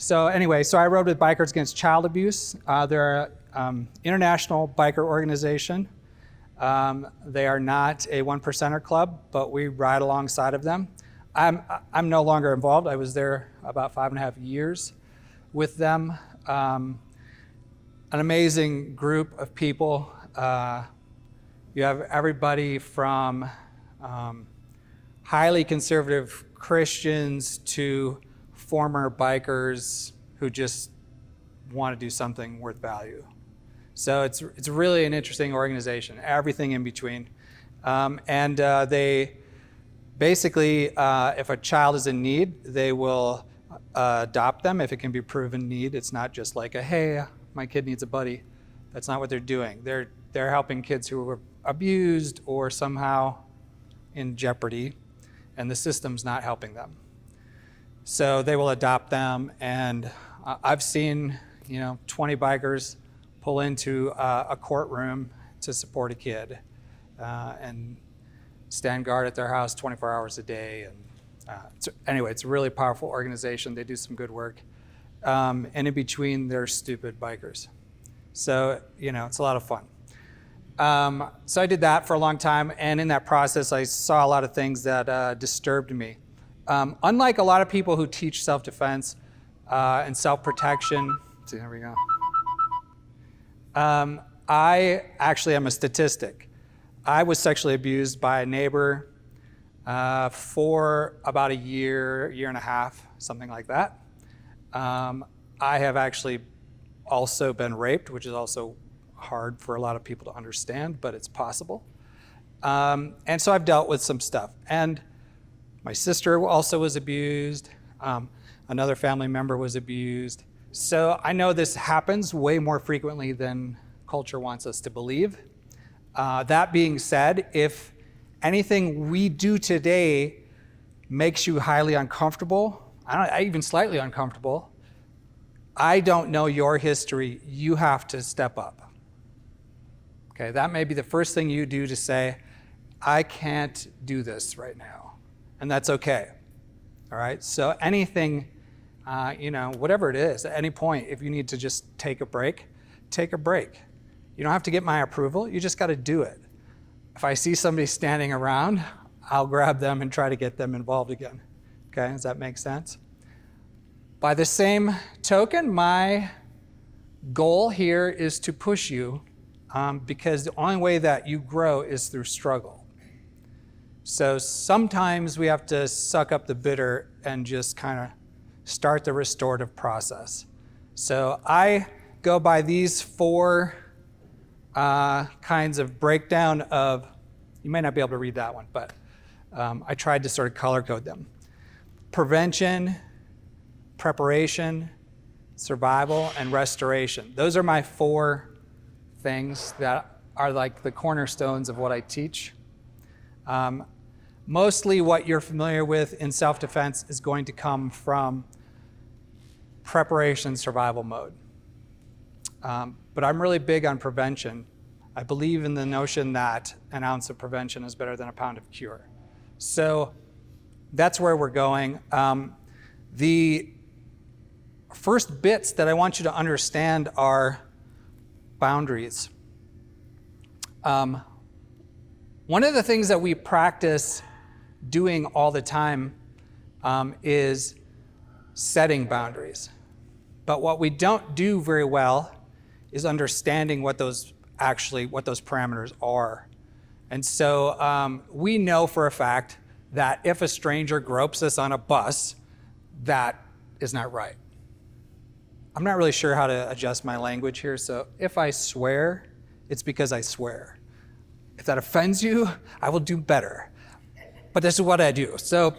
So anyway, I rode with Bikers Against Child Abuse. They're an international biker organization. They are not a one percenter club, but we ride alongside of them. I'm no longer involved. I was there about 5.5 years with them. An amazing group of people. You have everybody from highly conservative Christians to former bikers who just want to do something worth value. So it's really an interesting organization, everything in between. They basically, if a child is in need, they will adopt them if it can be proven need. It's not just like hey, my kid needs a buddy. That's not what they're doing. They're helping kids who were abused or somehow in jeopardy, and the system's not helping them. So they will adopt them, and I've seen 20 bikers pull into a courtroom to support a kid and stand guard at their house 24 hours a day. And anyway, it's a really powerful organization. They do some good work. And in between, they're stupid bikers. So, it's a lot of fun. So I did that for a long time, and in that process, I saw a lot of things that disturbed me. Unlike a lot of people who teach self-defense and self-protection, there we go. I actually am a statistic. I was sexually abused by a neighbor for about a year and a half, something like that. I have actually also been raped, which is also hard for a lot of people to understand, but it's possible. And so I've dealt with some stuff. And my sister also was abused. Another family member was abused. So I know this happens way more frequently than culture wants us to believe. That being said, if anything we do today makes you highly uncomfortable, even slightly uncomfortable, I don't know your history. You have to step up. Okay, that may be the first thing you do to say, I can't do this right now. And that's okay. All right, so anything, whatever it is, at any point, if you need to just take a break, take a break. You don't have to get my approval, you just gotta do it. If I see somebody standing around, I'll grab them and try to get them involved again. Okay, does that make sense? By the same token, my goal here is to push you because the only way that you grow is through struggle. So sometimes we have to suck up the bitter and just kind of start the restorative process. So I go by these 4 kinds of breakdown of, you may not be able to read that one, but I tried to sort of color code them. Prevention, preparation, survival, and restoration. Those are my 4 things that are like the cornerstones of what I teach. Mostly what you're familiar with in self-defense is going to come from preparation survival mode. But I'm really big on prevention. I believe in the notion that an ounce of prevention is better than a pound of cure. So that's where we're going. The first bits that I want you to understand are boundaries. One of the things that we practice doing all the time is setting boundaries. But what we don't do very well is understanding what those parameters are. And so we know for a fact that if a stranger gropes us on a bus, that is not right. I'm not really sure how to adjust my language here, so if I swear, it's because I swear. If that offends you, I will do better. But this is what I do. So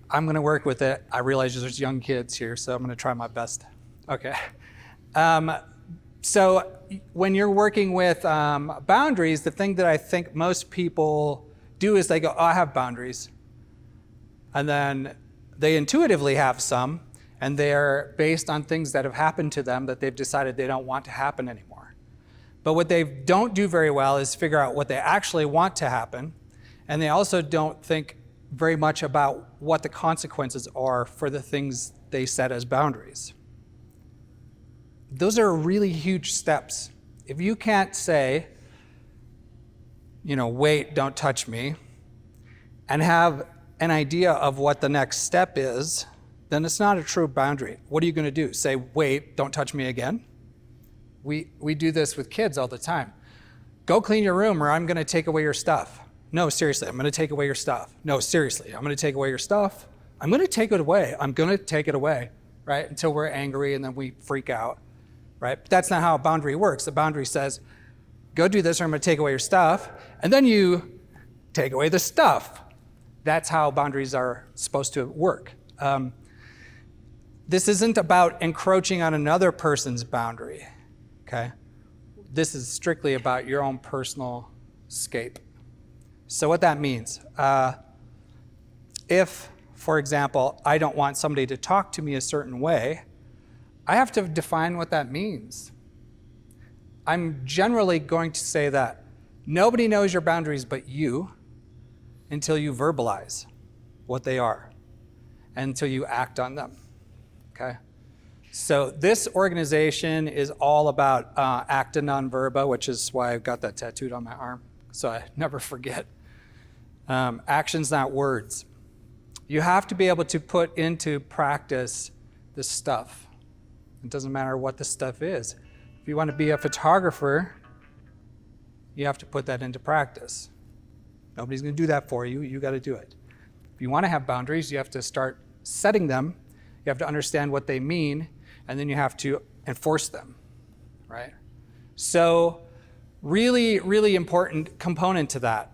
I'm gonna work with it. I realize there's young kids here, so I'm gonna try my best. Okay. So when you're working with boundaries, the thing that I think most people do is they go, oh, I have boundaries. And then they intuitively have some, and they're based on things that have happened to them that they've decided they don't want to happen anymore. But what they don't do very well is figure out what they actually want to happen, and they also don't think very much about what the consequences are for the things they set as boundaries. those are really huge steps. If you can't say, wait, don't touch me, and have an idea of what the next step is, then it's not a true boundary. What are you going to do? Say, wait, don't touch me again? We do this with kids all the time. Go clean your room or I'm going to take away your stuff. No, seriously, I'm going to take away your stuff. No, seriously, I'm going to take away your stuff. I'm going to take it away. I'm going to take it away, right? Until we're angry and then we freak out, right? But that's not how a boundary works. The boundary says, go do this or I'm going to take away your stuff. And then you take away the stuff. That's how boundaries are supposed to work. This isn't about encroaching on another person's boundary, okay? This is strictly about your own personal escape. So what that means, if, for example, I don't want somebody to talk to me a certain way, I have to define what that means. I'm generally going to say that nobody knows your boundaries but you until you verbalize what they are and until you act on them, okay? So this organization is all about acta non verba, which is why I've got that tattooed on my arm, so I never forget. Actions, not words. You have to be able to put into practice this stuff. It doesn't matter what the stuff is. If you want to be a photographer, you have to put that into practice. Nobody's going to do that for you. You got to do it. If you want to have boundaries, you have to start setting them. You have to understand what they mean, and then you have to enforce them, right? So really, really important component to that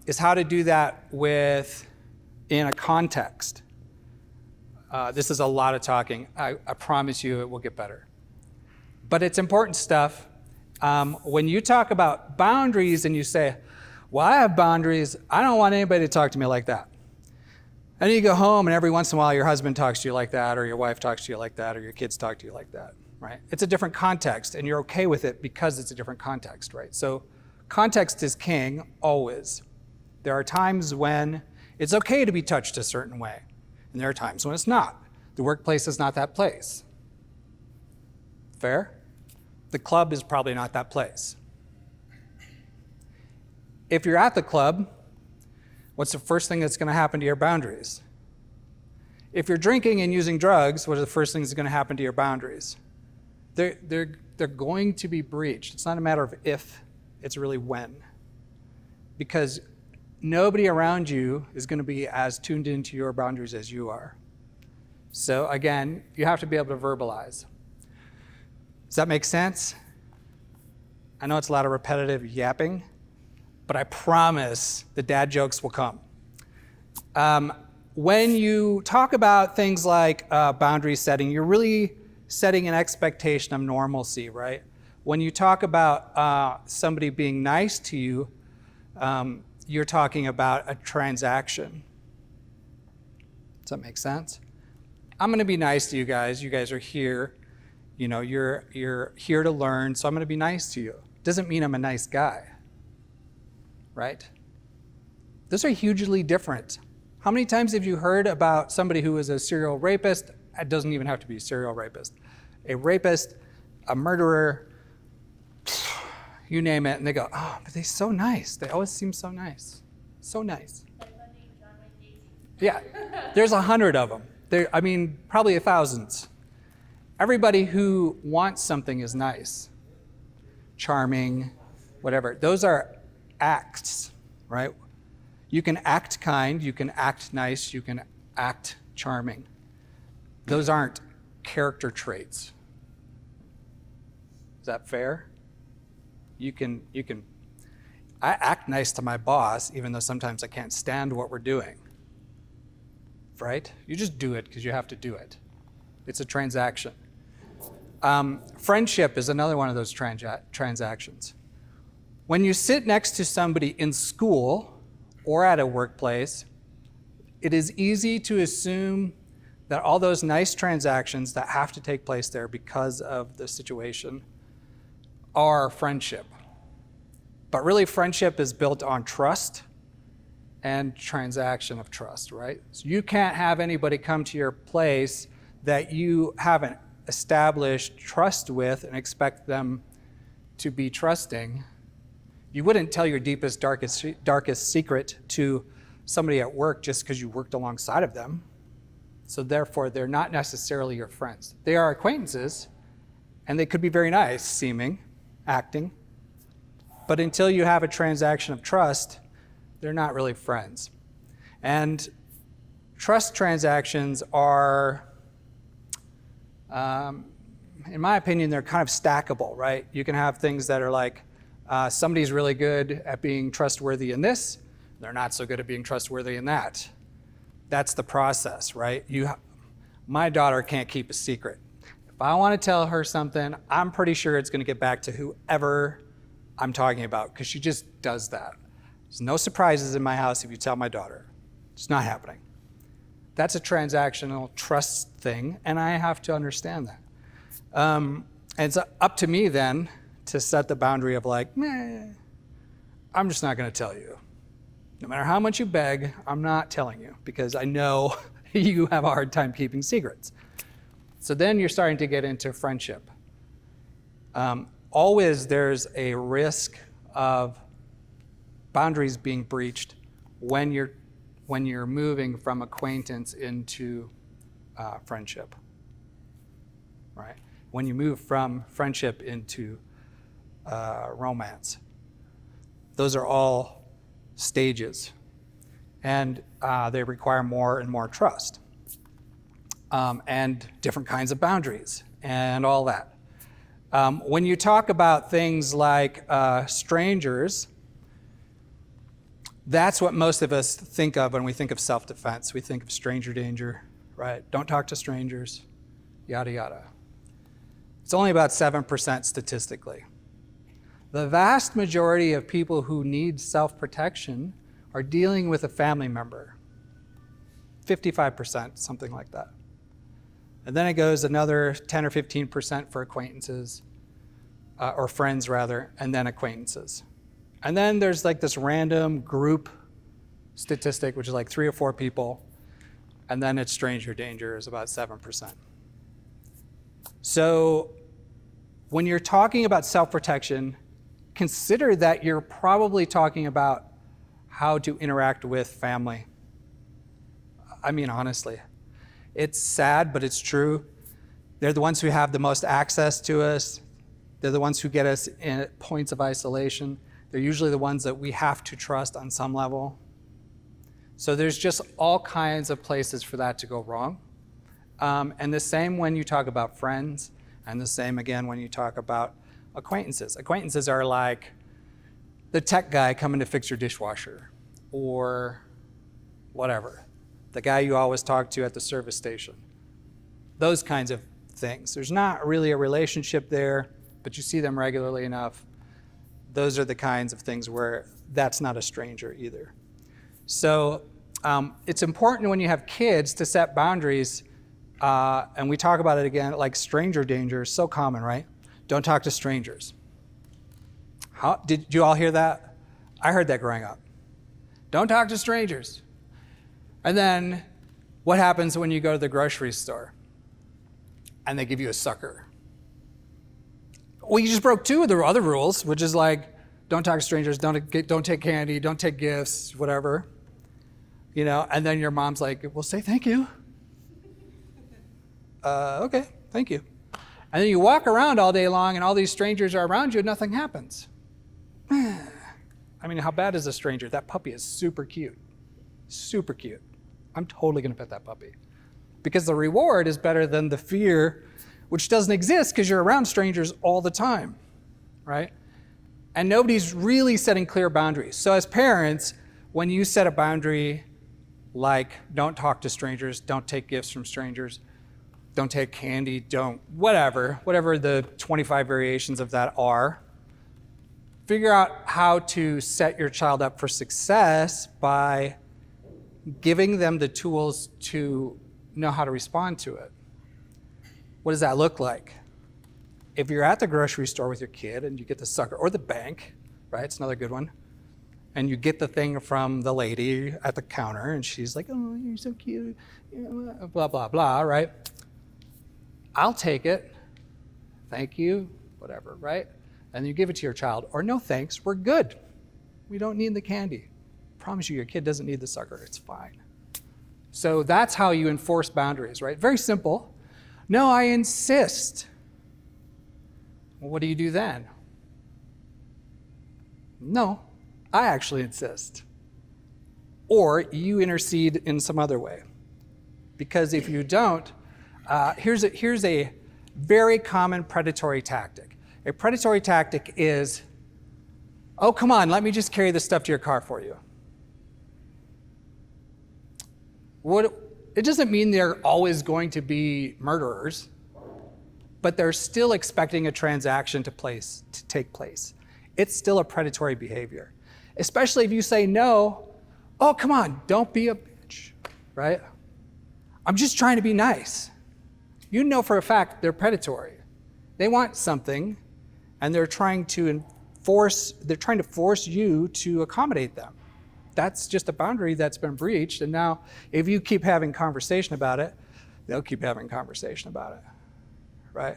is how to do that in a context. This is a lot of talking. I promise you it will get better. But it's important stuff. When you talk about boundaries and you say, well, I have boundaries, I don't want anybody to talk to me like that. And you go home and every once in a while your husband talks to you like that, or your wife talks to you like that, or your kids talk to you like that, right? It's a different context and you're okay with it because it's a different context, right? So context is king, always. There are times when it's okay to be touched a certain way, and there are times when it's not. The workplace is not that place. Fair? The club is probably not that place. If you're at the club, what's the first thing that's going to happen to your boundaries? If you're drinking and using drugs, what are the first things that's going to happen to your boundaries? They're going to be breached. It's not a matter of if, it's really when. Because nobody around you is going to be as tuned into your boundaries as you are. So again, you have to be able to verbalize. Does that make sense? I know it's a lot of repetitive yapping, but I promise the dad jokes will come. When you talk about things like boundary setting, you're really setting an expectation of normalcy, right? When you talk about somebody being nice to you, you're talking about a transaction. Does that make sense? I'm going to be nice to you guys. You guys are here. You're here to learn, so I'm going to be nice to you. Doesn't mean I'm a nice guy, right? Those are hugely different. How many times have you heard about somebody who is a serial rapist? It doesn't even have to be a serial rapist. A rapist, a murderer, you name it, and they go, oh, but they're so nice. They always seem so nice. So nice. Yeah, there's 100 of them. Probably thousands. Everybody who wants something is nice, charming, whatever. Those are acts, right? You can act kind, you can act nice, you can act charming. Those aren't character traits. Is that fair? I act nice to my boss, even though sometimes I can't stand what we're doing, right? You just do it because you have to do it. It's a transaction. Friendship is another one of those transactions. When you sit next to somebody in school or at a workplace, it is easy to assume that all those nice transactions that have to take place there because of the situation are friendship. But really, friendship is built on trust and transaction of trust, right? So you can't have anybody come to your place that you haven't establish trust with and expect them to be trusting, you wouldn't tell your deepest, darkest secret to somebody at work just because you worked alongside of them. So therefore, they're not necessarily your friends. They are acquaintances, and they could be very nice seeming, acting. But until you have a transaction of trust, they're not really friends. And trust transactions are, in my opinion, they're kind of stackable, right? You can have things that are like, somebody's really good at being trustworthy in this, they're not so good at being trustworthy in that. That's the process, right? My daughter can't keep a secret. If I want to tell her something, I'm pretty sure it's going to get back to whoever I'm talking about, because she just does that. There's no surprises in my house if you tell my daughter. It's not happening. That's a transactional trust thing, and I have to understand that. And it's up to me then to set the boundary of like, I'm just not going to tell you. No matter how much you beg, I'm not telling you, because I know you have a hard time keeping secrets. So then you're starting to get into friendship. Always there's a risk of boundaries being breached when you're moving from acquaintance into friendship, right? When you move from friendship into romance. Those are all stages, and they require more and more trust, and different kinds of boundaries, and all that. When you talk about things like strangers, that's what most of us think of when we think of self-defense. We think of stranger danger, right? Don't talk to strangers, yada, yada. It's only about 7% statistically. The vast majority of people who need self-protection are dealing with a family member. 55%, something like that. And then it goes another 10 or 15% for acquaintances, or friends rather, and then acquaintances. And then there's like this random group statistic, which is like 3 or 4 people, and then it's stranger danger is about 7%. So when you're talking about self-protection, consider that you're probably talking about how to interact with family. I mean, honestly, it's sad, but it's true. They're the ones who have the most access to us. They're the ones who get us in points of isolation. They're usually the ones that we have to trust on some level. So there's just all kinds of places for that to go wrong. And the same when you talk about friends, and the same again when you talk about acquaintances. Acquaintances are like the tech guy coming to fix your dishwasher, or whatever. The guy you always talk to at the service station. Those kinds of things. There's not really a relationship there, but you see them regularly enough. Those are the kinds of things where that's not a stranger either. So it's important when you have kids to set boundaries, and we talk about it again, like stranger danger is so common, right? Don't talk to strangers. Did you all hear that? I heard that growing up. Don't talk to strangers. And then what happens when you go to the grocery store and they give you a sucker? Well, you just broke 2 of the other rules, which is like, don't talk to strangers, don't take candy, don't take gifts, whatever. You know, and then your mom's like, well, say thank you. Okay, thank you. And then you walk around all day long and all these strangers are around you and nothing happens. I mean, how bad is a stranger? That puppy is super cute. Super cute. I'm totally gonna pet that puppy. Because the reward is better than the fear, which doesn't exist because you're around strangers all the time, right? And nobody's really setting clear boundaries. So as parents, when you set a boundary like don't talk to strangers, don't take gifts from strangers, don't take candy, don't whatever the 25 variations of that are, figure out how to set your child up for success by giving them the tools to know how to respond to it. What does that look like? If you're at the grocery store with your kid and you get the sucker, or the bank, right? It's another good one. And you get the thing from the lady at the counter and she's like, oh, you're so cute, blah, blah, blah, right? I'll take it. Thank you, whatever, right? And you give it to your child. Or no thanks, we're good. We don't need the candy. I promise you, your kid doesn't need the sucker. It's fine. So that's how you enforce boundaries, right? Very simple. No, I insist. Well, what do you do then? No, I actually insist. Or you intercede in some other way. Because if you don't, here's a very common predatory tactic. A predatory tactic is, oh, come on, let me just carry this stuff to your car for you. It doesn't mean they're always going to be murderers, but they're still expecting a transaction to take place. It's still a predatory behavior. Especially if you say no, oh, come on, don't be a bitch, right? I'm just trying to be nice. You know for a fact they're predatory. They want something, and they're trying to force you to accommodate them. That's just a boundary that's been breached, and now if you keep having conversation about it, they'll keep having conversation about it, right?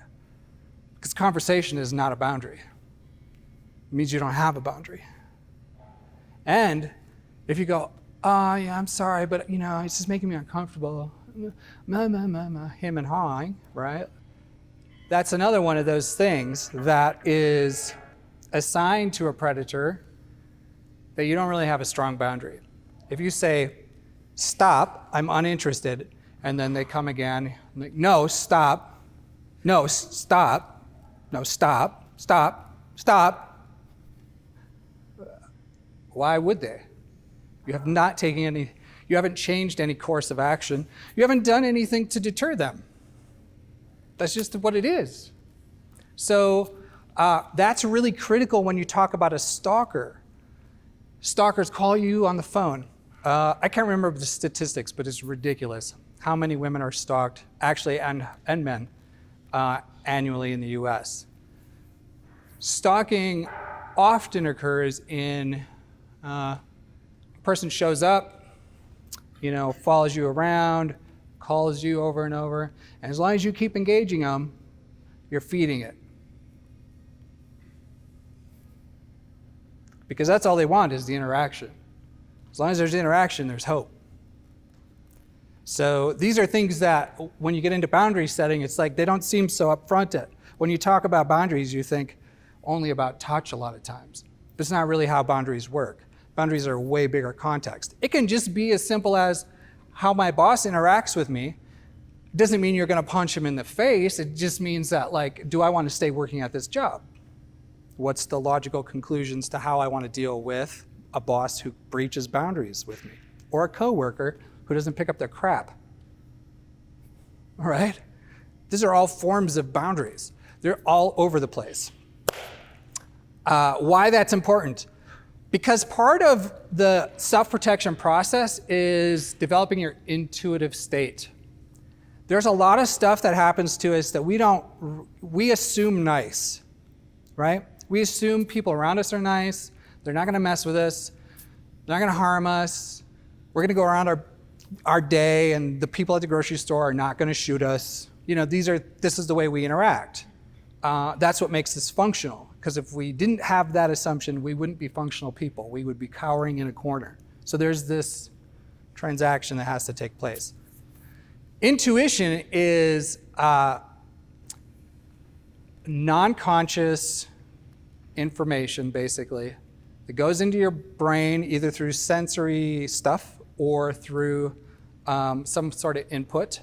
Because conversation is not a boundary. It means you don't have a boundary. And if you go, oh, yeah, I'm sorry, but it's just making me uncomfortable, him and hawing, right? That's another one of those things that is assigned to a predator that you don't really have a strong boundary. If you say, stop, I'm uninterested, and then they come again, like, no, stop, no, stop, no, stop, stop, stop. Why would they? You have not taken any, you haven't changed any course of action. You haven't done anything to deter them. That's just what it is. So that's really critical when you talk about a stalker. Stalkers call you on the phone. I can't remember the statistics, but it's ridiculous how many women are stalked, actually, and men, annually in the US. Stalking often occurs in a person shows up, follows you around, calls you over and over, and as long as you keep engaging them, you're feeding it. Because that's all they want is the interaction. As long as there's interaction, there's hope. So these are things that when you get into boundary setting, it's like they don't seem so upfront. When you talk about boundaries, you think only about touch a lot of times. That's not really how boundaries work. Boundaries are a way bigger context. It can just be as simple as how my boss interacts with me. It doesn't mean you're going to punch him in the face. It just means that, do I want to stay working at this job? What's the logical conclusions to how I want to deal with a boss who breaches boundaries with me, or a coworker who doesn't pick up their crap? All right? These are all forms of boundaries. They're all over the place. Why that's important? Because part of the self-protection process is developing your intuitive state. There's a lot of stuff that happens to us that we assume nice, right? We assume people around us are nice. They're not going to mess with us. They're not going to harm us. We're going to go around our day, and the people at the grocery store are not going to shoot us. This is the way we interact. That's what makes us functional. Because if we didn't have that assumption, we wouldn't be functional people. We would be cowering in a corner. So there's this transaction that has to take place. Intuition is non-conscious information, basically, that goes into your brain either through sensory stuff or through some sort of input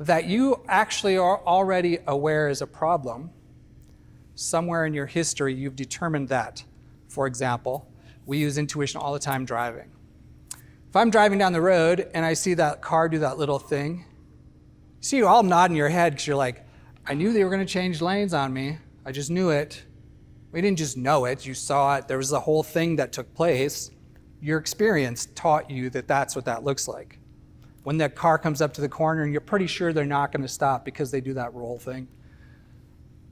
that you actually are already aware is a problem. Somewhere in your history, you've determined that. For example, we use intuition all the time driving. If I'm driving down the road and I see that car do that little thing, you see you all nodding your head because you're like, I knew they were going to change lanes on me. I just knew it. We didn't just know it. You saw it. There was a whole thing that took place. Your experience taught you that that's what that looks like. When that car comes up to the corner and you're pretty sure they're not going to stop because they do that roll thing.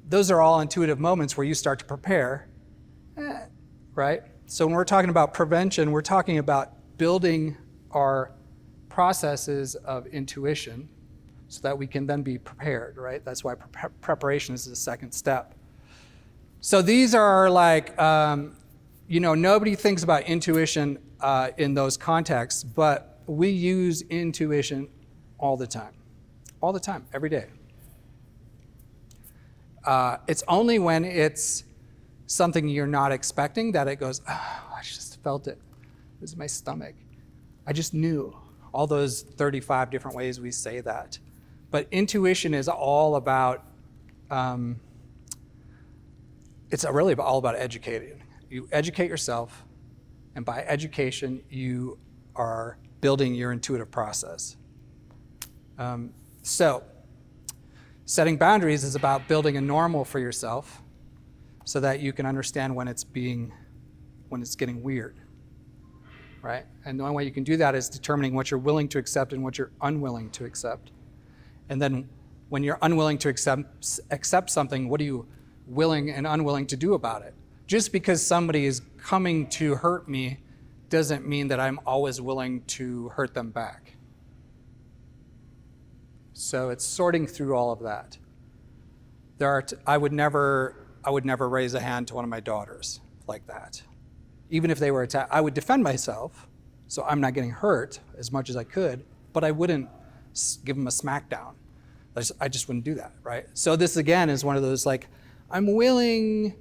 Those are all intuitive moments where you start to prepare, right? So when we're talking about prevention, we're talking about building our processes of intuition so that we can then be prepared, right? That's why preparation is the second step. So these are like, nobody thinks about intuition in those contexts, but we use intuition all the time, every day. It's only when it's something you're not expecting that it goes, oh, I just felt it. It was my stomach. I just knew. All those 35 different ways we say that. But intuition is all about, it's really all about educating. You educate yourself, and by education, you are building your intuitive process. So, setting boundaries is about building a normal for yourself so that you can understand when it's getting weird, right? And the only way you can do that is determining what you're willing to accept and what you're unwilling to accept. And then when you're unwilling to accept something, what are you willing and unwilling to do about it? Just because somebody is coming to hurt me doesn't mean that I'm always willing to hurt them back. So it's sorting through all of that. I would never raise a hand to one of my daughters like that. Even if they were attacked, I would defend myself, so I'm not getting hurt as much as I could, but I wouldn't give them a smackdown. I just wouldn't do that, right? So this again is one of those like, I'm willing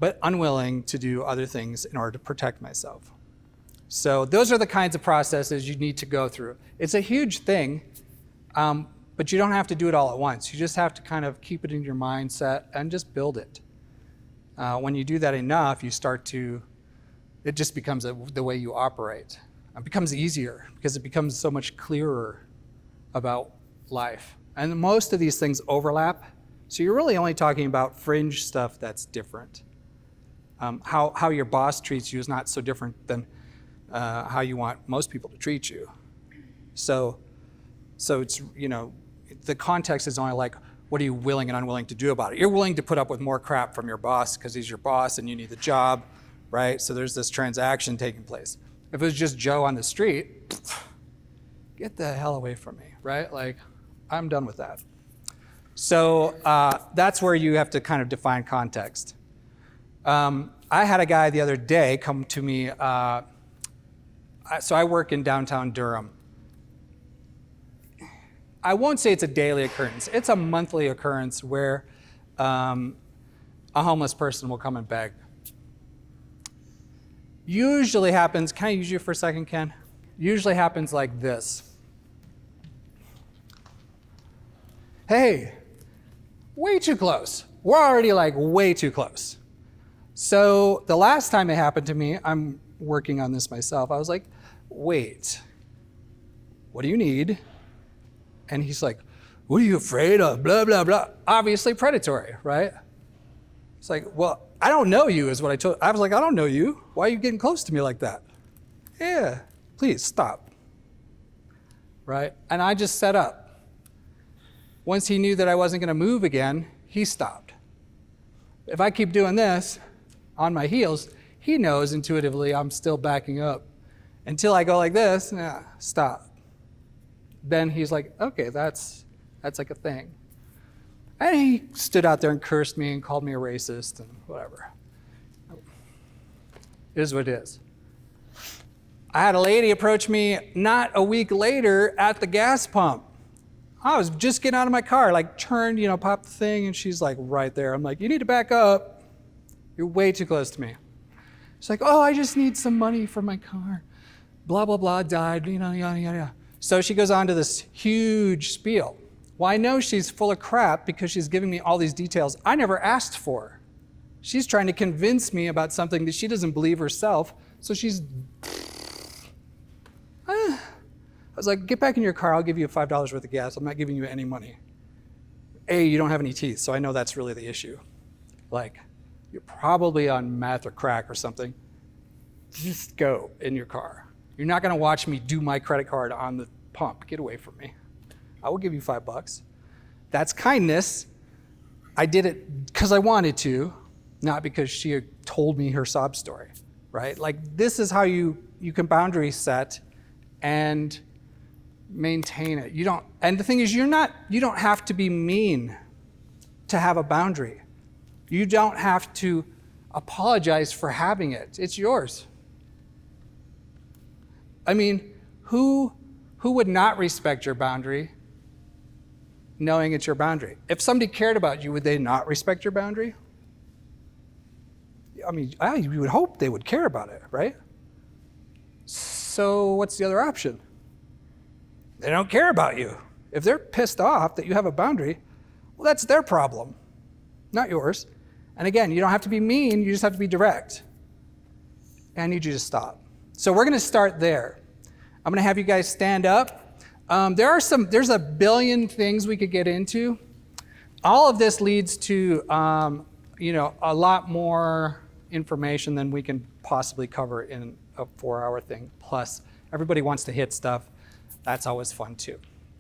but unwilling to do other things in order to protect myself. So those are the kinds of processes you need to go through. It's a huge thing, but you don't have to do it all at once. You just have to kind of keep it in your mindset and just build it. When you do that enough, it just becomes the way you operate. It becomes easier because it becomes so much clearer about life. And most of these things overlap, so you're really only talking about fringe stuff that's different. How your boss treats you is not so different than how you want most people to treat you. So it's, the context is only like, what are you willing and unwilling to do about it? You're willing to put up with more crap from your boss because he's your boss and you need the job, right? So there's this transaction taking place. If it was just Joe on the street, get the hell away from me, right? Like, I'm done with that. So that's where you have to kind of define context. I had a guy the other day come to me. So I work in downtown Durham. I won't say it's a daily occurrence. It's a monthly occurrence where a homeless person will come and beg. Usually happens, can I use you for a second, Ken? Usually happens like this. Hey, way too close. We're already like way too close. So the last time it happened to me, I'm working on this myself. I was like, wait, what do you need? And he's like, what are you afraid of? Blah, blah, blah. Obviously predatory, right? It's like, well, I don't know you is what I told. I was like, I don't know you. Why are you getting close to me like that? Yeah, please stop. Right? And I just set up. Once he knew that I wasn't going to move again, he stopped. If I keep doing this on my heels, he knows intuitively I'm still backing up. Until I go like this, stop. Then he's like, okay, that's like a thing. And he stood out there and cursed me and called me a racist and whatever. It is what it is. I had a lady approach me not a week later at the gas pump. I was just getting out of my car, like turned, popped the thing, and she's like right there. I'm like, you need to back up. You're way too close to me. She's like, oh, I just need some money for my car. Blah, blah, blah, died, yada, yada, yada. So she goes on to this huge spiel. Well, I know she's full of crap because she's giving me all these details I never asked for. She's trying to convince me about something that she doesn't believe herself, so she's... I was like, get back in your car, I'll give you $5 worth of gas. I'm not giving you any money. A, you don't have any teeth, so I know that's really the issue. Like, you're probably on meth or crack or something. Just go in your car. You're not gonna watch me do my credit card on the pump. Get away from me. I will give you $5. That's kindness. I did it because I wanted to, not because she had told me her sob story, right? Like, this is how you can boundary set and maintain it. You don't, and the thing is, you don't have to be mean to have a boundary. You don't have to apologize for having it. It's yours. I mean, who would not respect your boundary knowing it's your boundary? If somebody cared about you, would they not respect your boundary? I mean, you would hope they would care about it, right? So what's the other option? They don't care about you. If they're pissed off that you have a boundary, well, that's their problem, not yours. And again, you don't have to be mean, you just have to be direct. And I need you to stop. So we're gonna start there. I'm gonna have you guys stand up. There's a billion things we could get into. All of this leads to a lot more information than we can possibly cover in a 4-hour thing. Plus, everybody wants to hit stuff. That's always fun too.